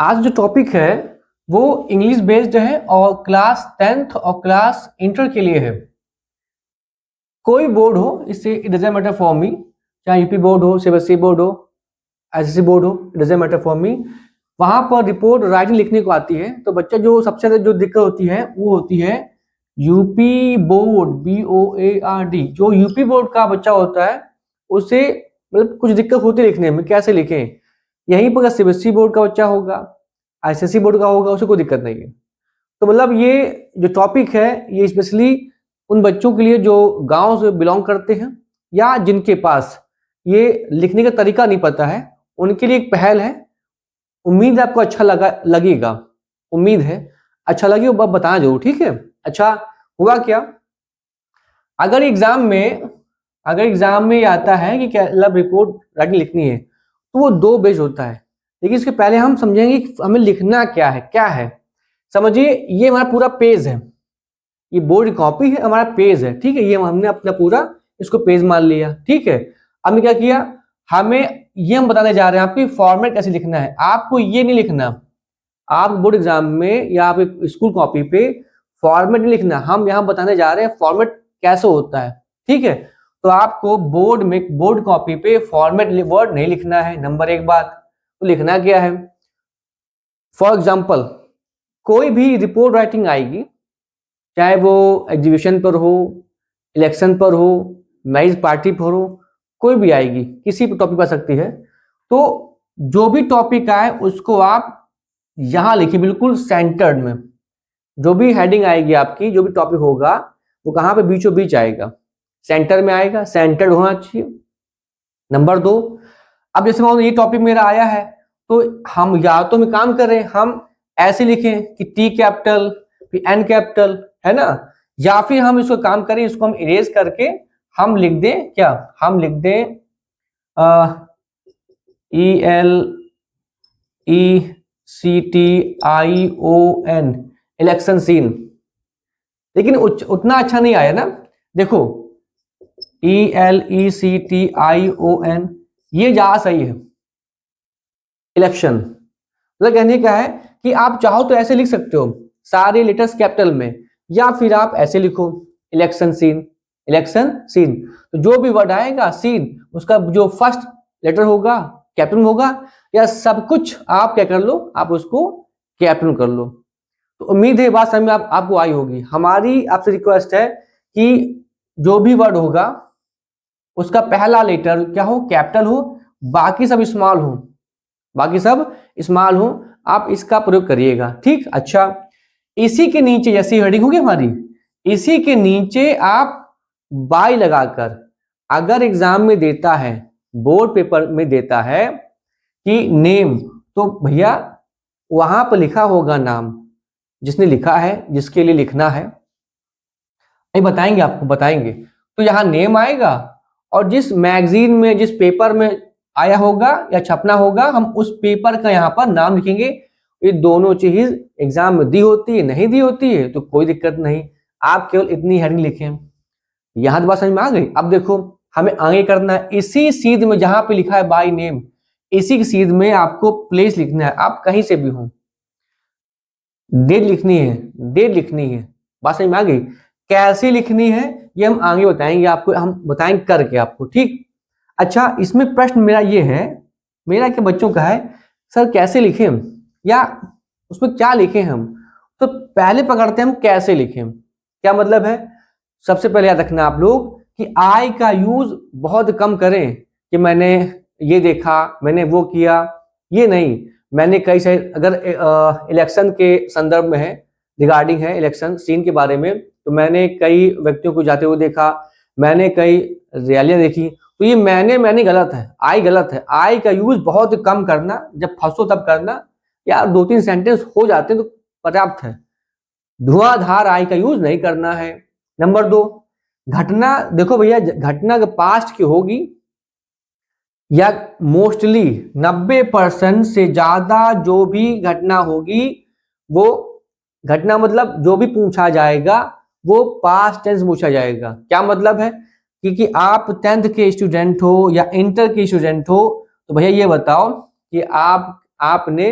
आज जो टॉपिक है वो इंग्लिश बेस्ड है और क्लास 10th और क्लास इंटर के लिए है। कोई बोर्ड हो, इससे it doesn't matter for me, चाहे यूपी बोर्ड हो, सीबीएसई बोर्ड हो, एसएससी बोर्ड हो, it doesn't matter for me. वहां पर रिपोर्ट राइटिंग लिखने को आती है तो बच्चा जो सबसे ज्यादा जो दिक्कत होती है वो होती है यूपी बोर्ड, BOARD। जो यूपी बोर्ड का बच्चा होता है उसे मतलब कुछ दिक्कत होती है लिखने में, कैसे लिखें। यहीं पर सीबीएसई बोर्ड का बच्चा होगा, आईसीएसई बोर्ड का होगा, उसे कोई दिक्कत नहीं है। तो मतलब ये जो टॉपिक है ये स्पेशली उन बच्चों के लिए जो गांव से बिलोंग करते हैं या जिनके पास ये लिखने का तरीका नहीं पता है, उनके लिए एक पहल है। उम्मीद है आपको अच्छा लगेगा, उम्मीद है अच्छा लगे, वो बताना जरूर, ठीक है। अच्छा, हुआ क्या, अगर एग्जाम में आता है कि क्या मतलब रिपोर्ट राइटिंग लिखनी है तो वो 2 पेज होता है। लेकिन इसके पहले हम समझेंगे कि हमें लिखना क्या है। समझिए, ये हमारा पूरा पेज है, ये बोर्ड की कॉपी है, हमारा पेज है, ठीक है। ये हमने अपना पूरा इसको पेज मान लिया, ठीक है। हमने क्या किया, हम बताने जा रहे हैं आपकी फॉर्मेट कैसे लिखना है। आपको ये नहीं लिखना, आप बोर्ड एग्जाम में या आप स्कूल कॉपी पे फॉर्मेट नहीं लिखना, हम यहाँ बताने जा रहे हैं फॉर्मेट कैसे होता है, ठीक है। तो आपको बोर्ड कॉपी पे फॉर्मेट वर्ड नहीं लिखना है, नंबर 1 बात। तो लिखना क्या है, फॉर एग्जाम्पल कोई भी रिपोर्ट राइटिंग आएगी, चाहे वो एग्जीबिशन पर हो, इलेक्शन पर हो, मैरिज पार्टी पर हो, कोई भी आएगी, किसी भी टॉपिक पर सकती है। तो जो भी टॉपिक आए उसको आप यहां लिखिए, बिल्कुल सेंटर्ड में। जो भी हेडिंग आएगी आपकी, जो भी टॉपिक होगा वो कहां पे, बीचों बीच आएगा, सेंटर में आएगा, सेंटर्ड होना चाहिए। नंबर 2, अब जैसे मान लो ये टॉपिक मेरा आया है तो हम या तो हम काम कर रहे हैं, हम ऐसे लिखें कि T कैपिटल फिर N कैपिटल, है ना। या फिर हम इसको काम करें, इसको हम इरेज करके हम लिख दें क्या, हम लिख दें ELECTION, इलेक्शन सीन। लेकिन उतना अच्छा नहीं आया ना, देखो ELECTION ये ज्यादा सही है, इलेक्शन। मतलब कहने का है कि आप चाहो तो ऐसे लिख सकते हो सारे लेटर्स कैपिटल में, या फिर आप ऐसे लिखो इलेक्शन सीन, इलेक्शन सीन। तो जो भी वर्ड आएगा सीन, उसका जो फर्स्ट लेटर होगा कैपिटल होगा, या सब कुछ आप क्या कर लो, आप उसको कैपिटल कर लो। तो उम्मीद है बात समझ में आपको आई होगी। हमारी आपसे रिक्वेस्ट है कि जो भी वर्ड होगा उसका पहला लेटर क्या हो, कैपिटल हो, बाकी सब स्मॉल हो, बाकी सब स्मॉल हो, आप इसका प्रयोग करिएगा, ठीक। अच्छा, इसी के नीचे जैसी हेडिंग होगी हमारी, इसी के नीचे आप बाय लगाकर, अगर एग्जाम में देता है, बोर्ड पेपर में देता है कि नेम, तो भैया वहां पर लिखा होगा नाम, जिसने लिखा है, जिसके लिए लिखना है, नहीं बताएंगे, आपको बताएंगे। तो यहाँ नेम आएगा और जिस मैगजीन में, जिस पेपर में आया होगा या छपना होगा, हम उस पेपर का यहाँ पर नाम लिखेंगे। ये दोनों चीज एग्जाम में दी होती है, नहीं दी होती है तो कोई दिक्कत नहीं, आप केवल इतनी हेडिंग लिखें। यहां तो बात समझ में आ गई। अब देखो हमें आगे करना है, इसी सीध में जहां पे लिखा है बाय नेम, इसी की सीध में आपको प्लेस लिखना है, आप कहीं से भी हो, डेट लिखनी है, डेट लिखनी है। बात समझ में आ गई। कैसे लिखनी है ये हम आगे बताएंगे आपको, हम बताएंगे करके आपको, ठीक। अच्छा, इसमें प्रश्न मेरा ये है, मेरा क्या बच्चों का है, सर कैसे लिखें या उसमें क्या लिखें हम। तो पहले पकड़ते हैं हम कैसे लिखें, क्या मतलब है। सबसे पहले याद रखना आप लोग कि आई का यूज बहुत कम करें, कि मैंने ये देखा, मैंने वो किया, ये नहीं। मैंने कई सारे, अगर इलेक्शन के संदर्भ में है, रिगार्डिंग है इलेक्शन सीन के बारे में, तो मैंने कई व्यक्तियों को जाते हुए देखा, मैंने कई रैलियां देखी। तो ये मैंने गलत है, आई गलत है। आई का यूज बहुत कम करना, जब फंसो तब करना, या 2-3 सेंटेंस हो जाते हैं तो पर्याप्त है। धुआंधार आई का यूज नहीं करना है। नंबर 2, घटना, देखो भैया घटना पास्ट की होगी या मोस्टली 90% से ज्यादा जो भी घटना होगी, वो घटना मतलब जो भी पूछा जाएगा वो पास्ट टेंस पूछा जाएगा। क्या मतलब है, क्योंकि आप 10th के स्टूडेंट हो या इंटर के स्टूडेंट हो, तो भैया ये बताओ कि आपने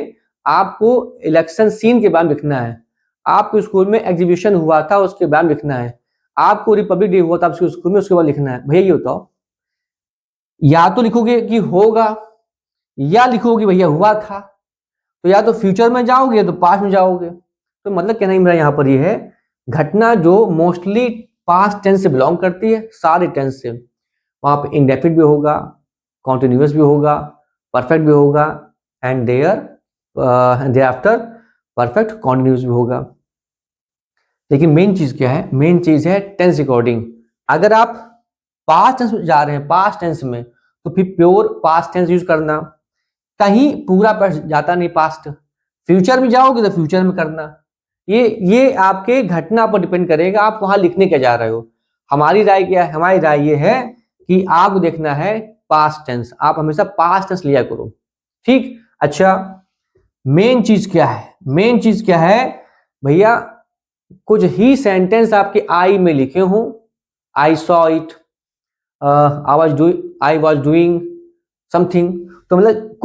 आपको इलेक्शन सीन के बारे में लिखना है, आपके स्कूल में एग्जीबिशन हुआ था उसके बारे में लिखना है, आपको रिपब्लिक डे हुआ था आपके स्कूल में उसके बाद लिखना है। भैया ये बताओ, या तो लिखोगे कि होगा या लिखोगे भैया हुआ था, तो या तो फ्यूचर में जाओगे तो पास्ट में जाओगे। तो मतलब कहना ही मेरा यहाँ पर ये है, घटना जो मोस्टली पास्ट टेंस से बिलोंग करती है, सारे टेंस से, वहां पे इंडेफिनिट भी होगा, कॉन्टिन्यूअस भी होगा, परफेक्ट भी होगा, and thereafter perfect continuous भी होगा। लेकिन मेन चीज क्या है, मेन चीज है टेंस रिकॉर्डिंग। अगर आप पास्ट टेंस में जा रहे हैं, पास्ट टेंस में, तो फिर प्योर पास्ट टेंस यूज करना, कहीं पूरा पास्ट जाता नहीं पास्ट, फ्यूचर में जाओगे तो फ्यूचर में करना। ये आपके घटना पर डिपेंड करेगा, आप वहां लिखने क्या जा रहे हो। हमारी राय क्या है, हमारी राय ये है कि आपको देखना है पास्ट टेंस, आप हमेशा पास्ट टेंस लिया करो, ठीक। अच्छा, मेन चीज क्या है, मेन चीज क्या है भैया, कुछ ही सेंटेंस आपके आई में लिखे हों, I saw it, I was doing something, तो मतलब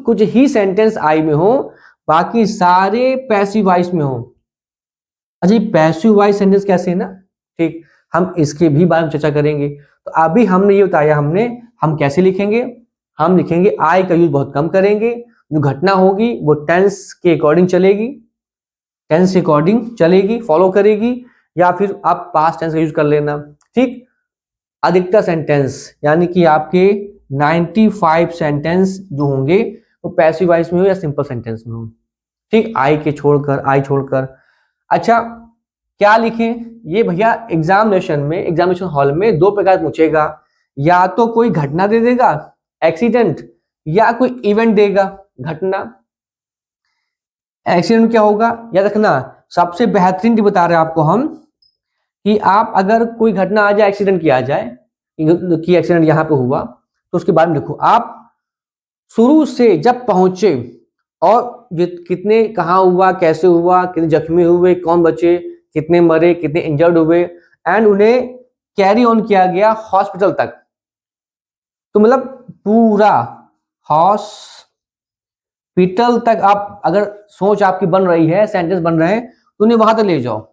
कुछ ही सेंटेंस आई में हो, बाकी सारे पैसिव वॉइस में हो। अच्छा, ये पैसिव वॉइस सेंटेंस कैसे है ना, ठीक, हम इसके भी बारे में चर्चा करेंगे। तो अभी हमने ये बताया, हम कैसे लिखेंगे, हम लिखेंगे आई का यूज बहुत कम करेंगे, जो घटना होगी वो टेंस के अकॉर्डिंग चलेगी, टेंस के अकॉर्डिंग चलेगी, फॉलो करेगी, या फिर आप पास्ट टेंस का यूज कर लेना, ठीक। अधिकतर सेंटेंस यानी कि आपके 95 सेंटेंस जो होंगे वो पैसिव वॉइस में हो या सिंपल सेंटेंस में हो, ठीक, आई छोड़कर। अच्छा, क्या लिखें, ये भैया एग्जामिनेशन हॉल में दो प्रकार पूछेगा, या तो कोई घटना दे देगा एक्सीडेंट, या कोई इवेंट देगा घटना। एक्सीडेंट क्या होगा याद रखना, सबसे बेहतरीन टिप बता रहे हैं आपको हम, कि आप अगर कोई घटना आ जाए, एक्सीडेंट किया जाए कि एक्सीडेंट यहाँ पे हुआ, तो उसके बारे में लिखो। आप शुरू से जब पहुंचे और कितने कहाँ हुआ, कैसे हुआ, कितने जख्मी हुए, कौन बचे, कितने मरे, कितने इंजर्ड हुए, एंड उन्हें कैरी ऑन किया गया हॉस्पिटल तक, तो मतलब पूरा हॉस्पिटल तक आप अगर सोच आपकी बन रही है, सेंटेंस बन रहे हैं, तो उन्हें वहां तक ले जाओ,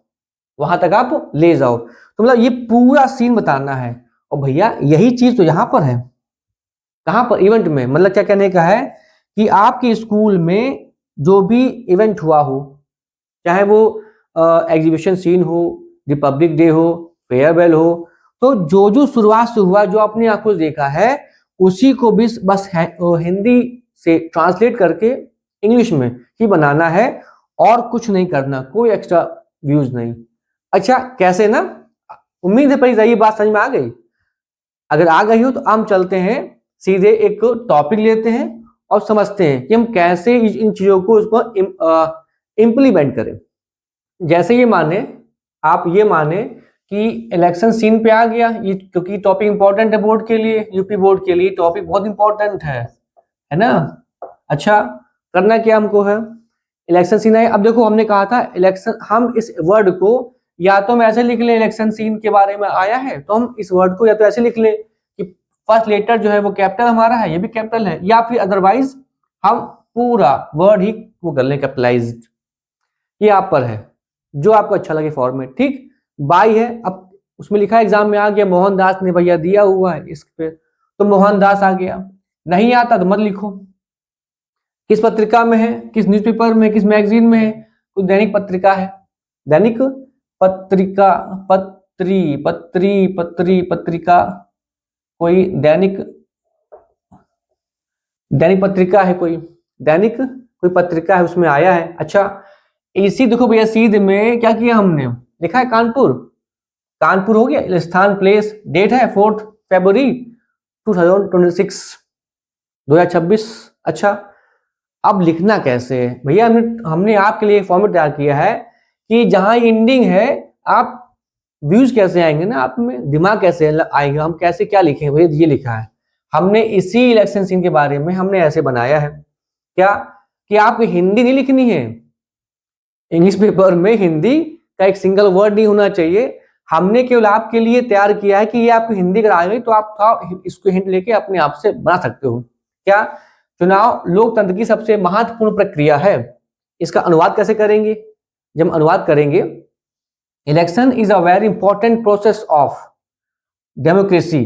वहां तक आप ले जाओ। तो मतलब ये पूरा सीन बताना है। और भैया यही चीज तो यहां पर है, कहां पर, इवेंट में। मतलब क्या कहने का है कि आपके स्कूल में जो भी इवेंट हुआ हो, चाहे वो एग्जीबिशन सीन हो, रिपब्लिक डे हो, फेयरवेल हो, तो जो शुरुआत से हुआ, जो अपनी आंखों से देखा है, उसी को भी बस हिंदी से ट्रांसलेट करके इंग्लिश में ही बनाना है, और कुछ नहीं करना, कोई एक्स्ट्रा व्यूज नहीं। अच्छा, कैसे ना, उम्मीद है परी ये बात समझ में आ गई। अगर आ गई हो तो हम चलते हैं सीधे एक टॉपिक लेते हैं और समझते हैं कि हम कैसे इन चीजों को उसको इम्प्लीमेंट करें। जैसे आप ये माने कि इलेक्शन सीन पे आ गया, ये क्योंकि टॉपिक इंपॉर्टेंट है बोर्ड के लिए, यूपी बोर्ड के लिए टॉपिक बहुत इंपॉर्टेंट है ना। अच्छा, करना क्या हमको है, इलेक्शन सीन है। अब देखो, हमने कहा था इलेक्शन, हम इस वर्ड को या तो हम ऐसे लिख लें, इलेक्शन सीन के बारे में आया है तो हम इस वर्ड को या तो ऐसे लिख लें कि फर्स्ट लेटर जो है वो कैपिटल हमारा है, ये भी कैपिटल है, या फिर अदरवाइज हम पूरा वर्ड ही वो कर लें कैपिटलाइज्ड। ये आप पर है, जो आपको अच्छा लगे फॉर्मेट, ठीक। बाई है, अब उसमें लिखा एग्जाम में आ गया मोहनदास ने भैया दिया हुआ है इस पे, तो मोहनदास आ गया। नहीं आता तो मत लिखो। किस पत्रिका में है, किस न्यूज़पेपर में, किस मैगजीन में है, कोई दैनिक पत्रिका है, दैनिक पत्रिका, पत्रिका, कोई दैनिक पत्रिका है, कोई पत्रिका है, उसमें आया है। अच्छा, इसी देखो भैया सीध में क्या किया हमने, लिखा है कानपुर हो गया, स्थान प्लेस, डेट है 4 फरवरी 2026। अच्छा, अब लिखना कैसे है भैया, हमने आपके लिए एक फॉर्मेट तैयार किया है कि जहां एंडिंग है, आप व्यूज कैसे आएंगे ना, आप में दिमाग कैसे आएगा, हम कैसे क्या लिखें भैया, ये लिखा है हमने इसी इलेक्शन सीन के बारे में, हमने ऐसे बनाया है क्या, कि आपको हिंदी नहीं लिखनी है, इंग्लिश पेपर में हिंदी का एक सिंगल वर्ड नहीं होना चाहिए। हमने केवल आपके लिए तैयार किया है कि ये आपको हिंदी अगर आ गई तो आप इसको हिंट लेके अपने आप से बना सकते हो क्या, चुनाव लोकतंत्र की सबसे महत्वपूर्ण प्रक्रिया है। इसका अनुवाद कैसे करेंगे? जब हम अनुवाद करेंगे, election is a very important process of democracy.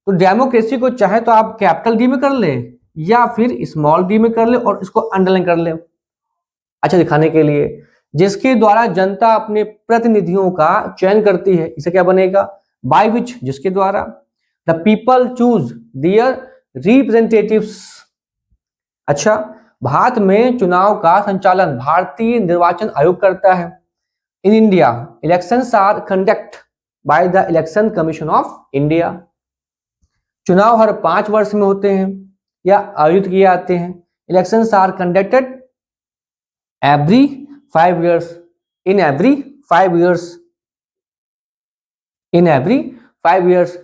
तो डेमोक्रेसी को चाहे तो आप कैपिटल डी में कर लें या फिर स्मॉल डी में कर ले और इसको अंडरलाइन कर ले, अच्छा दिखाने के लिए, जिसके द्वारा जनता अपने प्रतिनिधियों का चयन करती है। इसे क्या बनेगा? बाय विच, जिसके द्वारा the people choose their representatives. अच्छा, भारत में चुनाव का संचालन भारतीय निर्वाचन आयोग करता है। In India elections are conduct by the election commission of India. चुनाव हर 5 वर्ष में होते हैं या आयोजित किए जाते हैं। Elections are conducted every 5 years, in every 5 years, in every 5 years।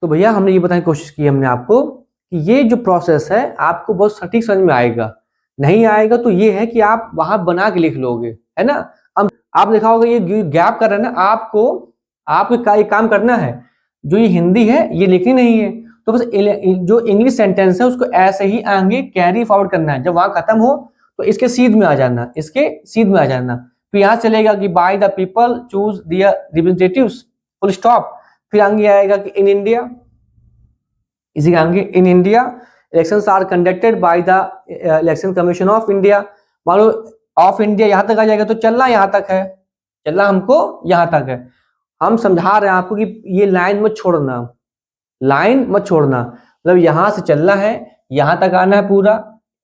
तो भैया हमने ये बताने की कोशिश की हमने आपको कि ये जो प्रोसेस है आपको बहुत सटीक समझ में आएगा। नहीं आएगा तो ये है कि आप वहां बना के लिख लोगे, है ना। अब आप देखा होगा ये गैप कर रहे हैं ना, आपको एक काम करना है, जो ये हिंदी है ये लिखनी नहीं है, तो बस जो इंग्लिश सेंटेंस है उसको ऐसे ही आगे कैरी फॉरवर्ड करना है। जब वहां खत्म हो तो इसके सीध में आ जाना, इसके सीध में आ जाना। तो यहाँ चलेगा कि by the people choose their representatives, full stop. फिर आगे आएगा कि इन इंडिया, इसी के आगे in India elections are conducted by the election commission of India. मान लो ऑफ इंडिया यहाँ तक आ जाएगा तो चलना यहाँ तक है, चलना हमको यहाँ तक है। हम समझा रहे हैं आपको कि ये लाइन मत छोड़ना, लाइन मत छोड़ना, मतलब यहाँ से चलना है, यहाँ तक आना है पूरा।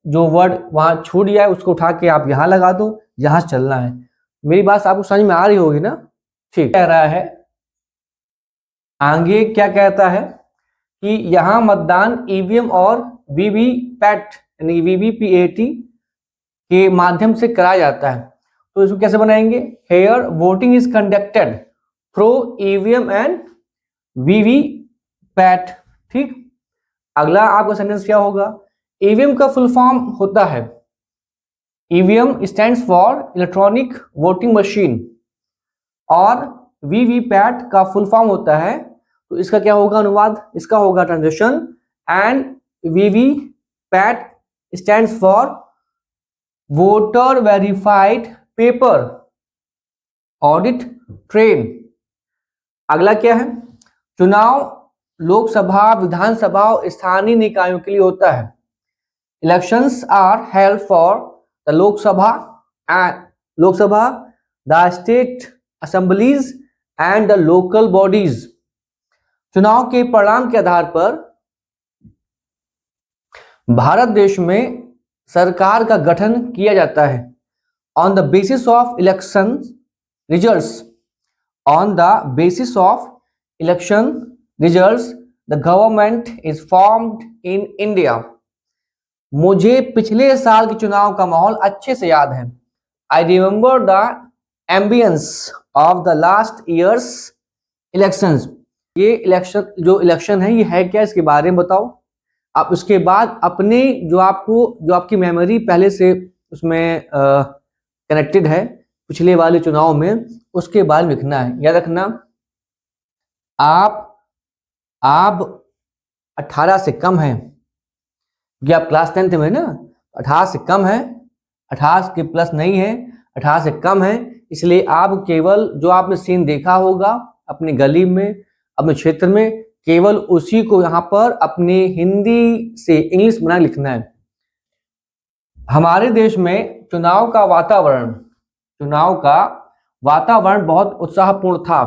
जो वर्ड वहां छूट गया है उसको उठा के आप यहाँ लगा दो, यहाँ से चलना है। मेरी बात आपको समझ में आ रही होगी ना? ठीक कह रहा है। आगे क्या कहता है कि यहाँ मतदान ईवीएम और वीवीपैट यानी वीवीपीएटी के माध्यम से कराया जाता है। तो इसको कैसे बनाएंगे? Here voting is conducted through EVM and VVPAT. ठीक, अगला आपका सेंटेंस क्या होगा? ईवीएम का फुल फॉर्म होता है, EVM stands for electronic voting machine, और वीवीपैट का फुल फॉर्म होता है, तो इसका क्या होगा अनुवाद? इसका होगा translation, and VVPAT stands for voter verified paper audit train. अगला क्या है? चुनाव लोकसभा, विधानसभा और स्थानीय निकायों के लिए होता है। Elections are held for the Lok Sabha, the state assemblies and the local bodies। चुनाव के परिणाम के आधार पर भारत देश में सरकार का गठन किया जाता है। On the basis of election results, on the basis of election results, the government is formed in India। मुझे पिछले साल के चुनाव का माहौल अच्छे से याद है। I remember the ambience of the last years elections. ये इलेक्शन है, ये है क्या, इसके बारे में बताओ। आप उसके बाद अपने जो आपकी मेमोरी पहले से उसमें कनेक्टेड है पिछले वाले चुनाव में, उसके बारे में लिखना है। याद रखना, आप 18 से कम है, ये आप क्लास 10th में ना, 18 से कम है, 18 के प्लस नहीं है, 18 से कम है। इसलिए आप केवल जो आपने सीन देखा होगा अपनी गली में, अपने क्षेत्र में, केवल उसी को यहाँ पर अपने हिंदी से इंग्लिश बना लिखना है। हमारे देश में चुनाव का वातावरण बहुत उत्साहपूर्ण था।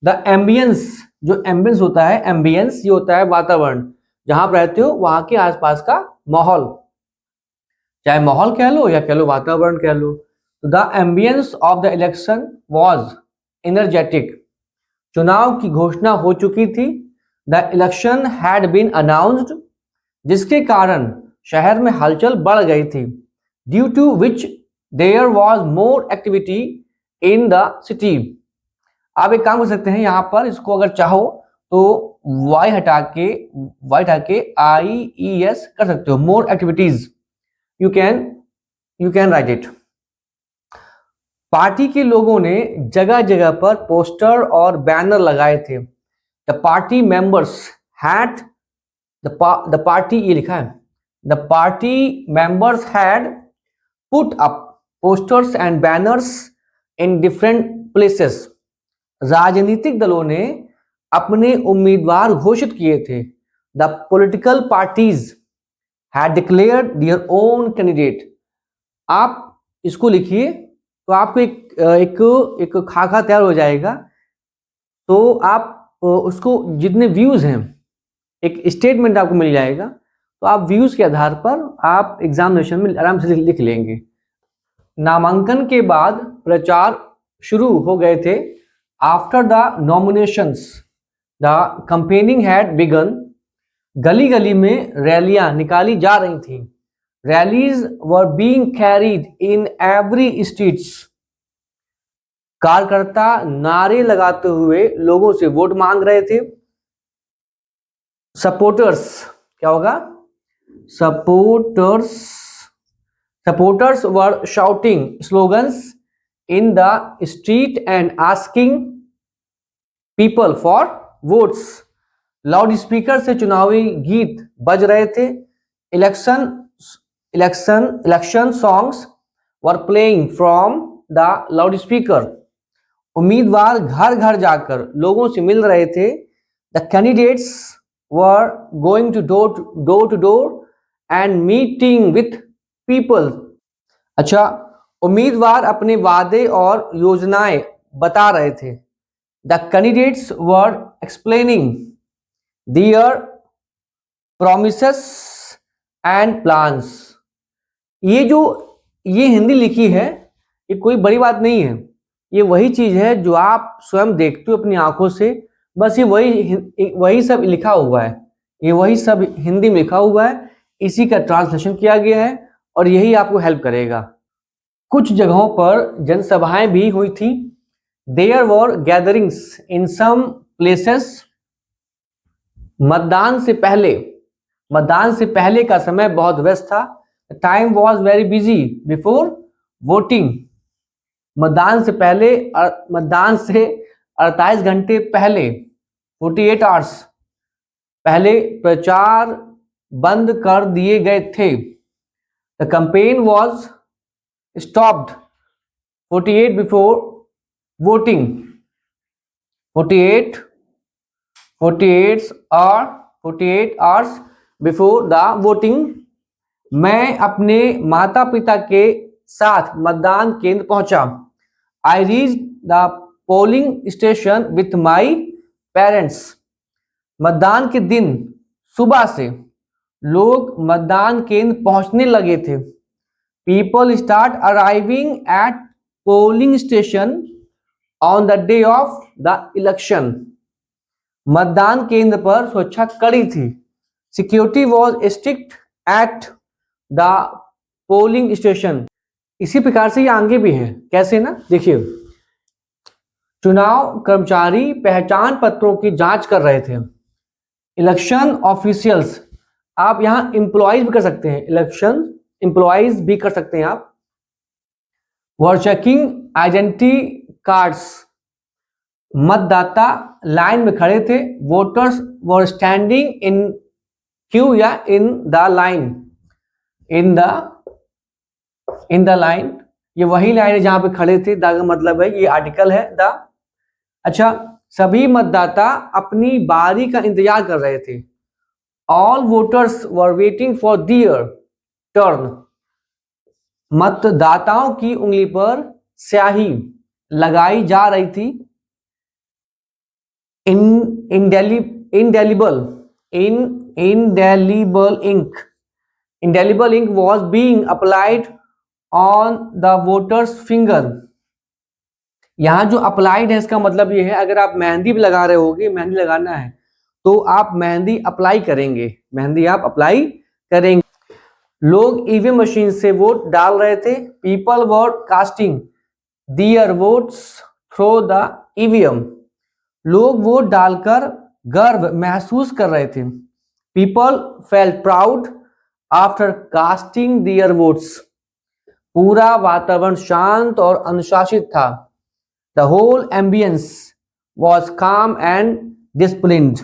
द एम्बियंस, जो एम्बियंस होता है, एम्बियंस ये होता है वातावरण, जहां आप रहते हो वहां के आसपास का माहौल, चाहे माहौल कह लो या कह लो वातावरण कह लो। The ambience of the election was energetic. चुनाव की घोषणा हो चुकी थी। The election had been announced, जिसके कारण शहर में हलचल बढ़ गई थी। Due to which there was more activity in the city. आप एक काम कर सकते हैं, यहाँ पर इसको अगर चाहो तो वाई हटा के IES कर सकते हो, more activities. You can write it. Party के लोगों ने जगह जगह पर पोस्टर और बैनर लगाए थे। The party members had the party, ये लिखा है, the party members had put up posters and banners in different places. राजनीतिक दलों ने अपने उम्मीदवार घोषित किए थे। The political parties had declared their own candidate. आप इसको लिखिए तो आपको एक खाका तैयार हो जाएगा। तो आप उसको जितने व्यूज हैं एक स्टेटमेंट आपको मिल जाएगा, तो आप व्यूज के आधार पर आप एग्जामिनेशन में आराम से लिख लेंगे। नामांकन के बाद प्रचार शुरू हो गए थे। After the nominations the campaigning had begun. गली गली में रैलियां निकाली जा रही थी। Rallies were being carried in every streets. कार्यकर्ता नारे लगाते हुए लोगों से वोट मांग रहे थे। सपोर्टर्स, क्या होगा? Supporters were shouting slogans in the street and asking people for votes. Loudspeaker से चुनावी गीत बज रहे थे। Election songs were playing from the loudspeaker. उम्मीदवार घर घर जाकर लोगों से मिल रहे थे। The candidates were going to door to door and meeting with people. अच्छा, उम्मीदवार अपने वादे और योजनाएं बता रहे थे। The candidates were explaining their promises and plans. ये हिंदी लिखी है, ये कोई बड़ी बात नहीं है। ये वही चीज है जो आप स्वयं देखते हो अपनी आंखों से। बस ये वही सब लिखा हुआ है, ये वही सब हिंदी में लिखा हुआ है, इसी का ट्रांसलेशन किया गया है और यही आपको हेल्प करेगा। कुछ जगहों पर जनसभाएं भी हुई थी। There were gatherings in some places. मतदान से पहले का समय बहुत व्यस्त था। Time was very busy before voting. मतदान से 48 घंटे पहले 48 आवर्स पहले प्रचार बंद कर दिए गए थे। The campaign was stopped 48 before voting. 48 hours before the voting. मैं अपने माता पिता के साथ मतदान केंद्र पहुंचा। I reach the polling station with my parents. मतदान के दिन सुबह से लोग मतदान केंद्र पहुंचने लगे थे। People start arriving at polling station on the day of the election. मतदान केंद्र पर सुरक्षा कड़ी थी। Security was strict at the polling station. इसी प्रकार से ये आगे भी है। कैसे ना, देखिए, चुनाव कर्मचारी पहचान पत्रों की जांच कर रहे थे। इलेक्शन ऑफिशियल्स, आप यहां इंप्लॉइज भी कर सकते हैं, इलेक्शन इंप्लॉइज भी कर सकते हैं आप। Were checking identity cards. मतदाता लाइन में खड़े थे। Voters were standing in queue या in the line. In the line, ये वही लाइन है जहां पे खड़े थे। द का मतलब है, ये आर्टिकल है द। अच्छा, सभी मतदाता अपनी बारी का इंतजार कर रहे थे। All voters were waiting for their turn. मतदाताओं की उंगली पर स्याही लगाई जा रही थी। Indelible ink was being applied on the voter's finger। यहाँ जो अप्लाइड है इसका मतलब ये है, अगर आप मेहंदी भी लगा रहे होगे, मेहंदी लगाना है तो आप मेहंदी अप्लाई करेंगे। लोग ईवीएम मशीन से वोट डाल रहे थे। People were casting there votes through the EVM. लोग वोट डालकर गर्व महसूस कर रहे थे। People felt proud after casting there votes. पूरा वातावरण शांत और अनुशासित था। द होल एम्बियंस वॉज काम एंड डिसिप्लिन्ड।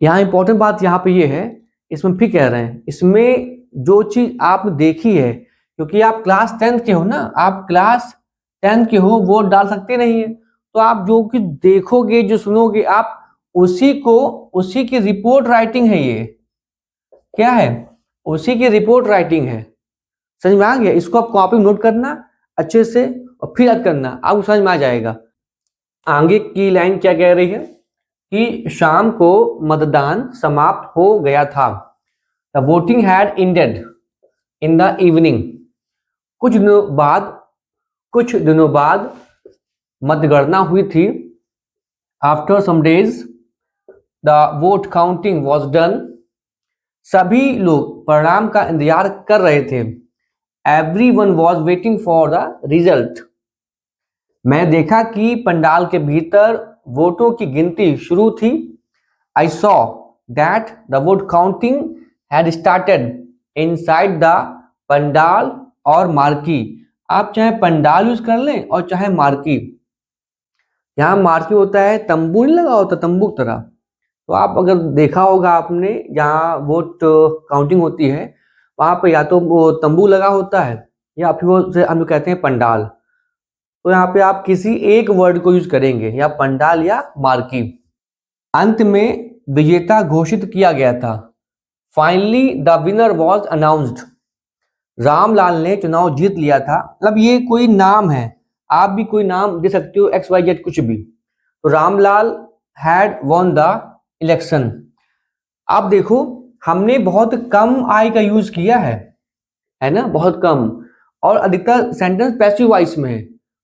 यहाँ इंपॉर्टेंट बात यहाँ पे ये है इसमें फिर कह रहे हैं, इसमें जो चीज आपने देखी है, क्योंकि आप क्लास 10th के हो ना, आप क्लास 10th के हो, वो डाल सकते नहीं है, तो आप जो कुछ देखोगे, जो सुनोगे, आप उसी की रिपोर्ट राइटिंग है। ये क्या है? उसी की रिपोर्ट राइटिंग है। समझ में आ गया? इसको आप कॉपी नोट करना अच्छे से और फिर याद करना, आपको समझ में आ जाएगा। आगे की लाइन क्या कह रही है कि शाम को मतदान समाप्त हो गया था। The voting had ended in the evening. कुछ दिनों बाद मतगणना हुई थी। After some days the vote counting was done. सभी लोग परिणाम का इंतजार कर रहे थे। Everyone was waiting for the result. मैं देखा कि पंडाल के भीतर वोटों की गिनती शुरू थी। I saw that the vote counting had started inside the pandal और मार्की। आप चाहे पंडाल यूज कर लें और चाहे मार्की। यहाँ मार्की होता है, तंबू नहीं लगा होता, तंबू की तरह। तो आप अगर देखा होगा आपने, जहाँ वोट काउंटिंग होती है वहां पर या तो वो तंबू लगा होता है या फिर वो हम लोग कहते हैं पंडाल। तो यहाँ पे आप किसी एक वर्ड को यूज करेंगे, या पंडाल या मार्की। अंत में विजेता घोषित किया गया था। Finally the winner was announced. Ramlal ने चुनाव जीत लिया था। मतलब ये कोई नाम है, आप भी कोई नाम दे सकते हो, XYZ कुछ भी। तो Ramlal had won the election. आप देखो, हमने बहुत कम आई का यूज किया है ना, बहुत कम, और अधिकतर सेंटेंस पैसिव वॉइस में है।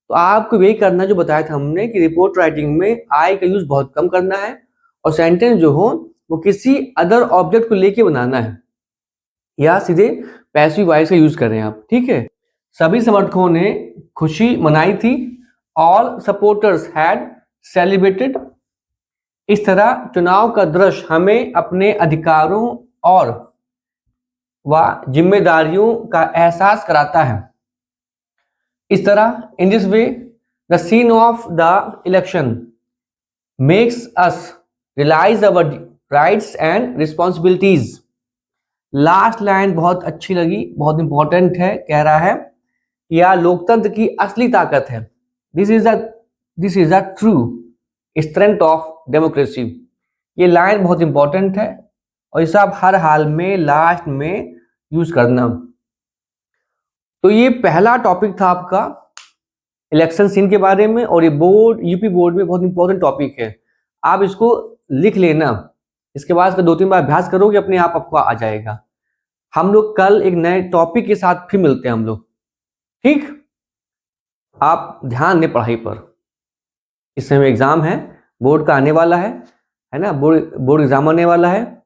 तो आपको यही करना जो बताया था हमने कि रिपोर्ट राइटिंग में आई का यूज बहुत कम करना है, और सेंटेंस जो हो वो किसी अदर ऑब्जेक्ट को लेके बनाना है, या सीधे पैसिव वॉइस का यूज करें आप। ठीक है। सभी समर्थकों ने खुशी मनाई थी। All supporters had celebrated. इस तरह चुनाव का दृश्य हमें अपने अधिकारों और व जिम्मेदारियों का एहसास कराता है। इस तरह, in this way the scene of the election makes us realise our rights and responsibilities. Last line बहुत अच्छी लगी, बहुत इंपॉर्टेंट है। कह रहा है यह लोकतंत्र की असली ताकत है। This is the true strength of democracy. ये लाइन बहुत इंपॉर्टेंट है और इसे आप हर हाल में लास्ट में यूज करना। तो ये पहला टॉपिक था आपका इलेक्शन सीन के बारे में, और ये यूपी बोर्ड में बहुत इंपॉर्टेंट टॉपिक है। आप इसको लिख लेना, इसके बाद इसका 2-3 बार अभ्यास करोगे, अपने आप आपको आ जाएगा। हम लोग कल एक नए टॉपिक के साथ फिर मिलते हैं हम लोग। ठीक, आप ध्यान दें पढ़ाई पर। इस समय एग्जाम है, बोर्ड का आने वाला है ना, बोर्ड एग्जाम आने वाला है,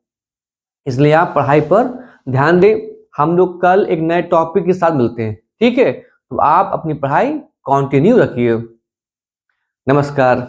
इसलिए आप पढ़ाई पर ध्यान दें। हम लोग कल एक नए टॉपिक के साथ मिलते हैं। ठीक है, तो आप अपनी पढ़ाई कंटिन्यू रखिए। नमस्कार।